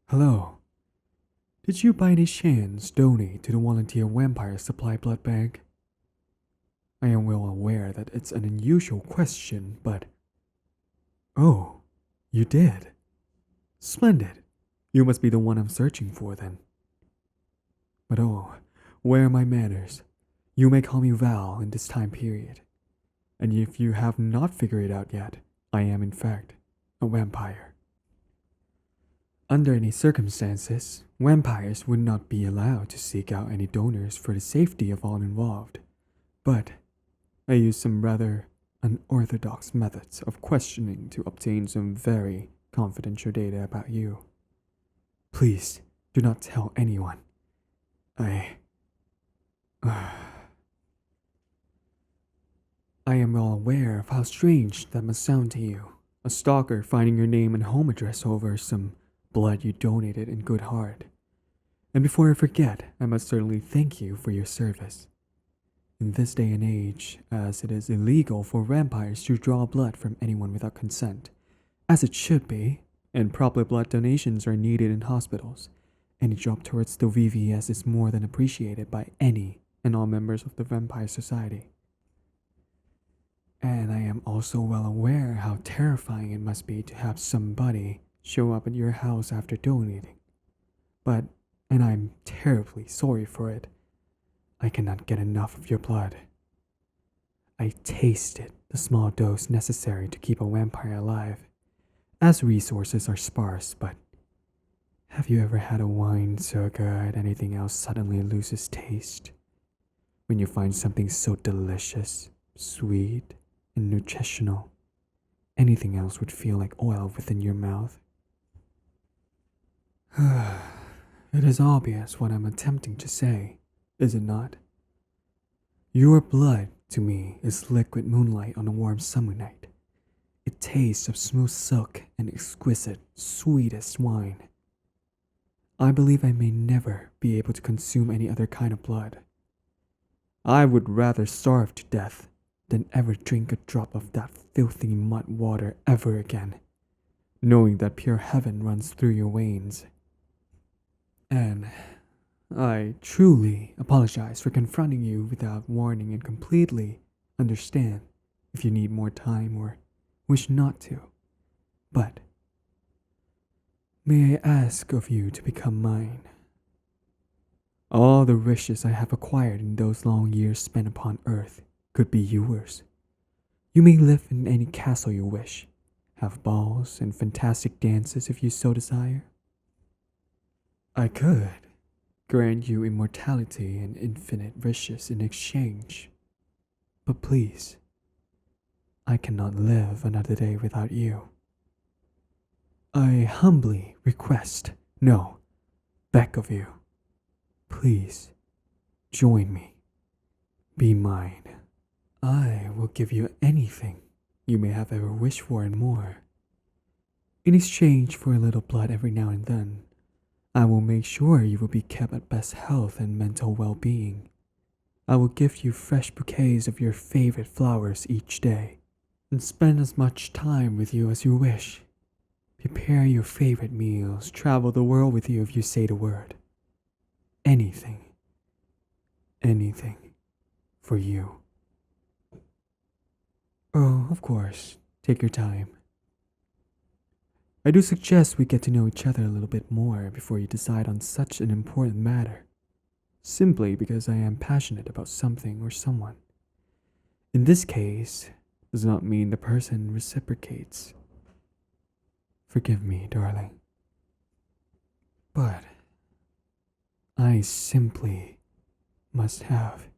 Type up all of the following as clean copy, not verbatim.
Hello. Did you by any chance donate to the volunteer vampire supply blood bank? I am well aware that it's an unusual question, but... Oh, you did. Splendid. You must be the one I'm searching for then. But oh, where are my manners? You may call me Val in this time period. And if you have not figured it out yet, I am in fact a vampire. Under any circumstances, vampires would not be allowed to seek out any donors for the safety of all involved. But I used some rather unorthodox methods of questioning to obtain some very confidential data about you. Please do not tell anyone. I am well aware of how strange that must sound to you. A stalker finding your name and home address over some blood you donated in good heart. And before I forget, I must certainly thank you for your service. In this day and age, as it is illegal for vampires to draw blood from anyone without consent, as it should be, and proper blood donations are needed in hospitals, any drop towards the VVS is more than appreciated by any and all members of the Vampire Society. And I am also well aware how terrifying it must be to have somebody show up at your house after donating. And I'm terribly sorry for it, I cannot get enough of your blood. I tasted the small dose necessary to keep a vampire alive, as resources are sparse, but have you ever had a wine so good anything else suddenly loses taste? When you find something so delicious, sweet, and nutritional, anything else would feel like oil within your mouth. It is obvious what I'm attempting to say, is it not? Your blood, to me, is liquid moonlight on a warm summer night. It tastes of smooth silk and exquisite, sweetest wine. I believe I may never be able to consume any other kind of blood. I would rather starve to death than ever drink a drop of that filthy mud water ever again, knowing that pure heaven runs through your veins. And I truly apologize for confronting you without warning and completely understand if you need more time or wish not to. But may I ask of you to become mine? All the riches I have acquired in those long years spent upon earth could be yours. You may live in any castle you wish, have balls and fantastic dances if you so desire. I could grant you immortality and infinite riches in exchange. But please, I cannot live another day without you. I humbly request, no, beg of you, please, join me, be mine. I will give you anything you may have ever wished for and more. In exchange for a little blood every now and then, I will make sure you will be kept at best health and mental well-being. I will give you fresh bouquets of your favorite flowers each day, and spend as much time with you as you wish. Prepare your favorite meals, travel the world with you if you say the word. Anything for you. Oh, of course, take your time. I do suggest we get to know each other a little bit more before you decide on such an important matter, simply because I am passionate about something or someone. In this case, does not mean the person reciprocates. Forgive me, darling. But I simply must have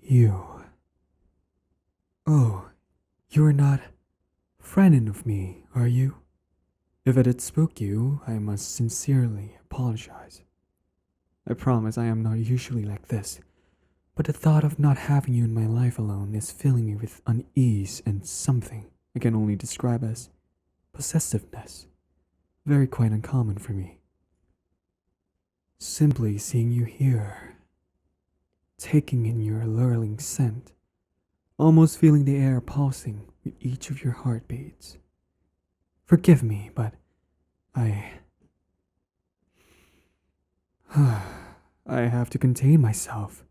you. Oh, you are not frightened of me, are you? If it had spooked you, I must sincerely apologize. I promise I am not usually like this, but the thought of not having you in my life alone is filling me with unease and something I can only describe as possessiveness, very quite uncommon for me. Simply seeing you here, taking in your alluring scent, almost feeling the air pulsing with each of your heartbeats. Forgive me, but I have to contain myself.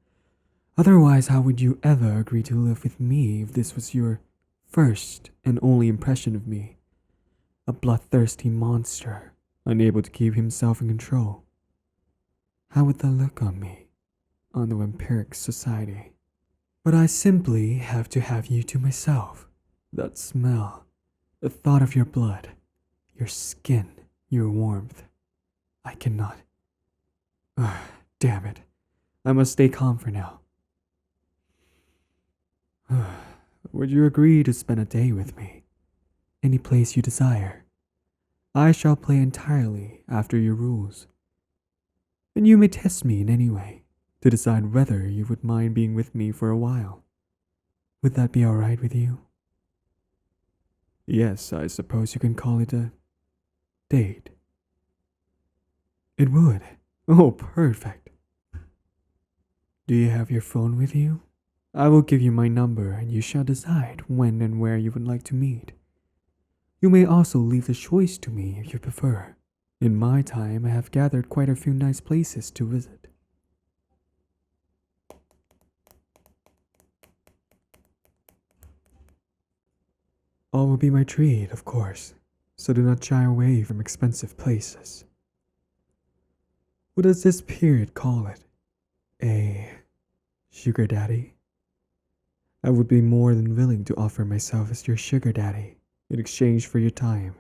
Otherwise, how would you ever agree to live with me if this was your first and only impression of me? A bloodthirsty monster, unable to keep himself in control. How would that look on me, on the vampiric society? But I simply have to have you to myself. That smell, the thought of your blood, your skin, your warmth. I cannot. Damn it. I must stay calm for now. Would you agree to spend a day with me? Any place you desire. I shall play entirely after your rules. And you may test me in any way to decide whether you would mind being with me for a while. Would that be alright with you? Yes, I suppose you can call it a date. It would. Oh, perfect. Do you have your phone with you? I will give you my number and you shall decide when and where you would like to meet. You may also leave the choice to me if you prefer. In my time, I have gathered quite a few nice places to visit. All will be my treat, of course, so do not shy away from expensive places. What does this period call it? A sugar daddy? I would be more than willing to offer myself as your sugar daddy in exchange for your time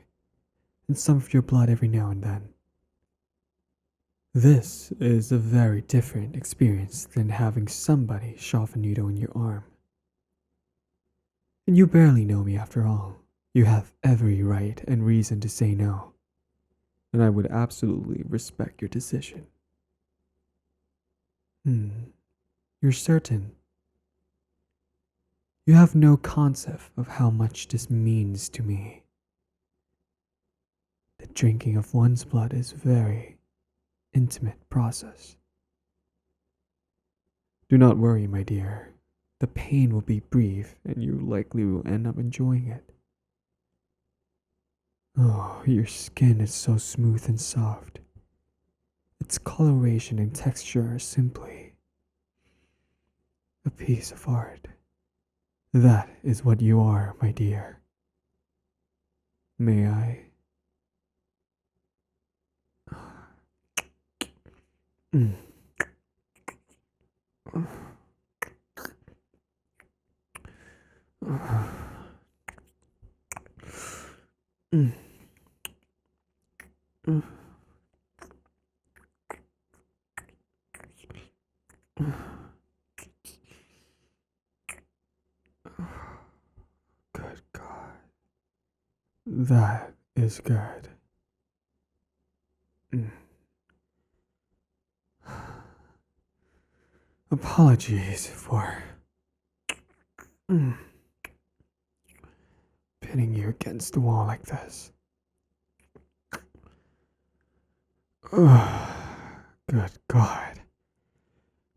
and some of your blood every now and then. This is a very different experience than having somebody shove a needle in your arm. And you barely know me after all. You have every right and reason to say no, and I would absolutely respect your decision. You're certain? You have no concept of how much this means to me. The drinking of one's blood is a very intimate process. Do not worry, my dear. The pain will be brief, and you likely will end up enjoying it. Oh, your skin is so smooth and soft. Its coloration and texture are simply a piece of art. That is what you are, my dear. May I? Good God. That is good. Apologies for pinning you against the wall like this. Good God.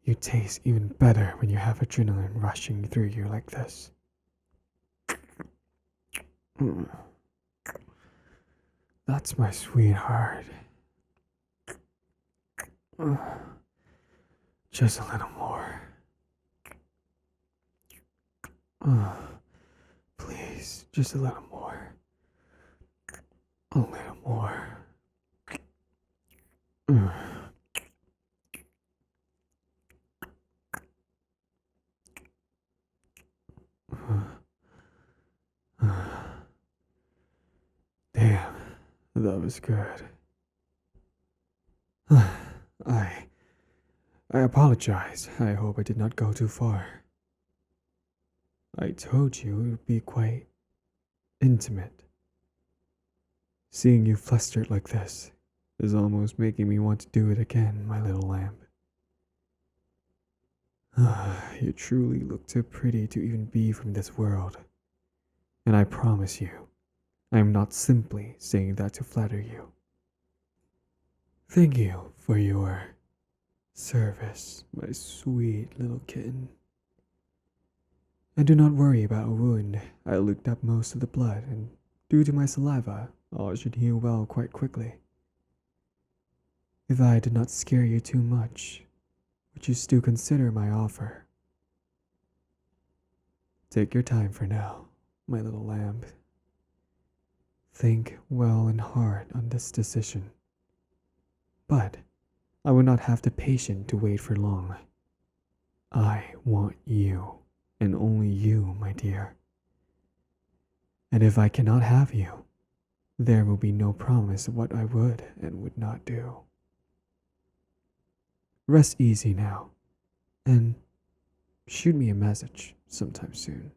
You taste even better when you have adrenaline rushing through you like this. That's my sweetheart. Just a little more. Please, just a little more. A little more. Damn, that was good. I apologize. I hope I did not go too far. I told you it would be quite intimate. Seeing you flustered like this is almost making me want to do it again, my little lamb. You truly look too pretty to even be from this world. And I promise you, I am not simply saying that to flatter you. Thank you for your service, my sweet little kitten. And do not worry about a wound. I licked up most of the blood, and due to my saliva, all should heal well quite quickly. If I did not scare you too much, would you still consider my offer? Take your time for now, my little lamb. Think well and hard on this decision. But I will not have the patience to wait for long. I want you, and only you, my dear. And if I cannot have you, there will be no promise of what I would and would not do. Rest easy now, and shoot me a message sometime soon.